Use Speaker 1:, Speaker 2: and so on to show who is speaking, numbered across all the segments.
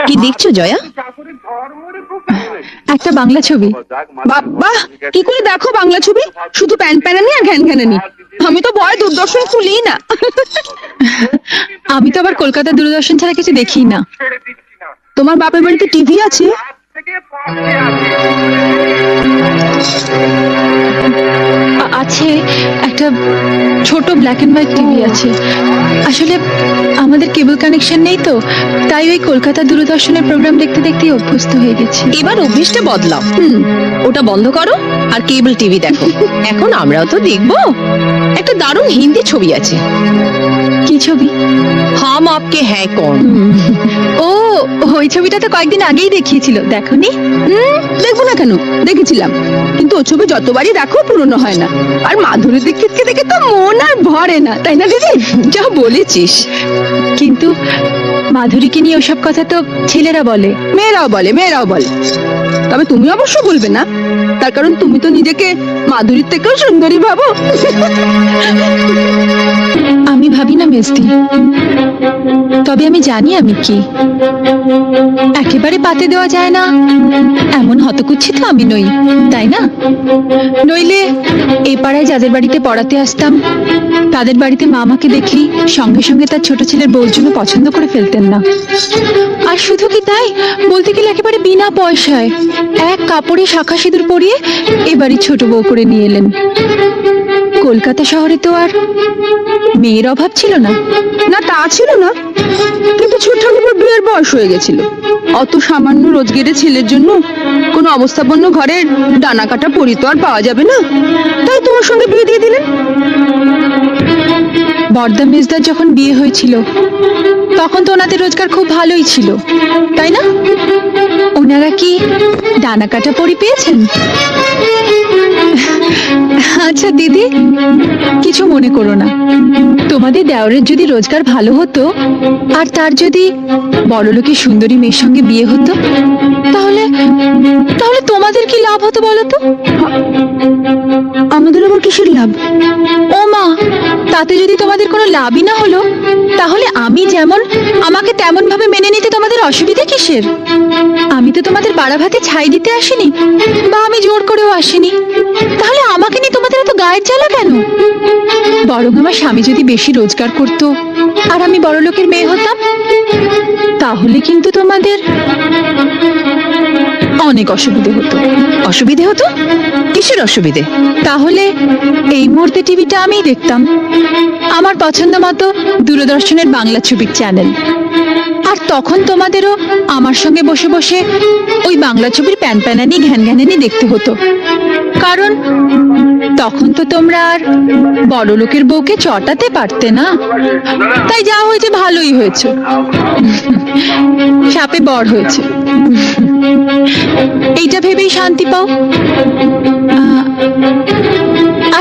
Speaker 1: কি দেখছো জয়া?
Speaker 2: একটা বাংলা ছবি। বাহ, কি করে দেখো বাংলা ছবি? শুধু প্যান প্যানানি আর ঘ্যান ঘ্যানানি। আমি তো ভয় দূরদর্শন খুলি না।
Speaker 3: আমি তো আবার কলকাতা দূরদর্শন ছাড়া কিছু দেখি না।
Speaker 2: তোমার বাপের বাড়িতে টিভি আছে?
Speaker 3: আছে, একটা ছোট ব্ল্যাক এন্ড হোয়াইট টিভি আছে। আসলে আমাদের কেবল কানেকশন নেই তো, তাই ওই কলকাতা দূরদর্শনের প্রোগ্রাম দেখতে দেখতে অভ্যস্ত হয়ে গেছি।
Speaker 1: এবার অভ্যেসটা বদলাও। ওটা বন্ধ করো আর কেবল টিভি দেখো। এখন আমরাও তো দেখবো। একটা দারুণ হিন্দি ছবি আছে।
Speaker 3: কি ছবি?
Speaker 1: হাম আপকে হ্যায় কौन।
Speaker 3: ও, ওই ছবিটা তো কয়েকদিন আগেই দেখিয়েছিল, দেখোনি?
Speaker 2: দেখবো না কেন, দেখেছিলাম। কিন্তু ও ছবি যতবারই দেখো পুরনো হয় না। আর মাধুরী দীক্ষিতকে দেখে তো মন আর ভরে না, তাই না দিদি?
Speaker 1: যা বলেছিস।
Speaker 3: কিন্তু মাধুরীকে নিয়ে ওসব কথা তো ছেলেরা বলে,
Speaker 2: মেয়েরাও বলে। তবে তুমি অবশ্য বলবে না, তার কারণ তুমি তো নিজেকে মাধুরীর থেকেও সুন্দরী ভাবো।
Speaker 3: আমি ভাবি না মেজদি, তবে আমি জানি আমি কি। একেবারে পাতে দেওয়া যায় না এমন হতকুচ্ছিত আমি নই, তাই না? নইলে এ পাড়ায় যাদের বাড়িতে পড়াতে আসতাম তাদের বাড়িতে মা আমাকে দেখি সঙ্গে সঙ্গে তার ছোট ছেলের বউর জন্য পছন্দ করে ফেলতেন না। আর শুধু কি তাই, বলতে গেলে একেবারে বিনা পয়সায় এক কাপড়ে শাখা সিঁদুর পরিয়ে এবারই ছোট বউ করে নিয়ে এলেন। কলকাতা শহরে তো আর মেয়ের অভাব ছিল না।
Speaker 2: না, তা ছিল না, কিন্তু ছোট ঠাকুর বিয়ের বয়স হয়ে গেছিল। অত সামান্য রোজগারের ছেলের জন্য কোনো অবস্থাপন্ন ঘরের ডানা কাটা পরি তো আর পাওয়া যাবে না, তাই তোমার সঙ্গে বিয়ে দিয়ে দিলেন।
Speaker 3: বর্দা মেজদার যখন বিয়ে হয়েছিল তখন তো ওনাদের রোজগার খুব ভালোই ছিল, তাই না? ওনারা কি ডানা কাটা পরি পেয়েছেন? আচ্ছা দিদি, কিছু মনে করো না। তোমাদের দেওরের যদি রোজগার ভালো হতো আর তার যদি বড়লোকের সুন্দরী মেয়ের সঙ্গে বিয়ে হতো, তাহলে তাহলে তোমাদের কি লাভ হতো বলো তো?
Speaker 2: আমাদের আবার কিসের লাভ?
Speaker 3: ও মা, তাতে যদি তোমাদের কোনো লাভই না হলো, তাহলে আমি যেমন আমাকে তেমন ভাবে মেনে নিতে তোমাদের অসুবিধা কিসের? আমি তো তোমাদের বাড়া ভাতে ছাই দিতে আসিনি, বা আমি জোর করেও আসিনি। তাহলে আমাকে নিয়ে তোমাদের এত গায়ের জ্বালা কেন? বরং আমার স্বামী যদি বেশি রোজগার করতো আর আমি বড় লোকের মেয়ে হতাম, তাহলে কিন্তু তোমাদের অনেক অসুবিধে হতো।
Speaker 1: অসুবিধে হতো? কিসের অসুবিধে?
Speaker 3: তাহলে এই মুহূর্তে টিভিটা আমিই দেখতাম, আমার পছন্দ মতো দূরদর্শনের বাংলা ছবির চ্যানেল। আর তখন তোমাদেরও আমার সঙ্গে বসে বসে ওই বাংলা ছবির প্যান প্যানানি ঘ্যান ঘ্যানানি দেখতে হতো। কারণ তখন তো তোমরা আর বড় লোকের বউকে চটাতে পারতে না। তাই যা হয়েছে ভালোই হয়েছে, সাপে বর হয়েছে। এইটা ভেবেই শান্তি পাও।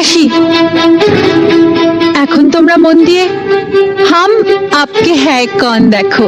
Speaker 3: আসি, এখন তোমরা মন দিয়ে হাম আপকে হ্যায় কौन দেখো।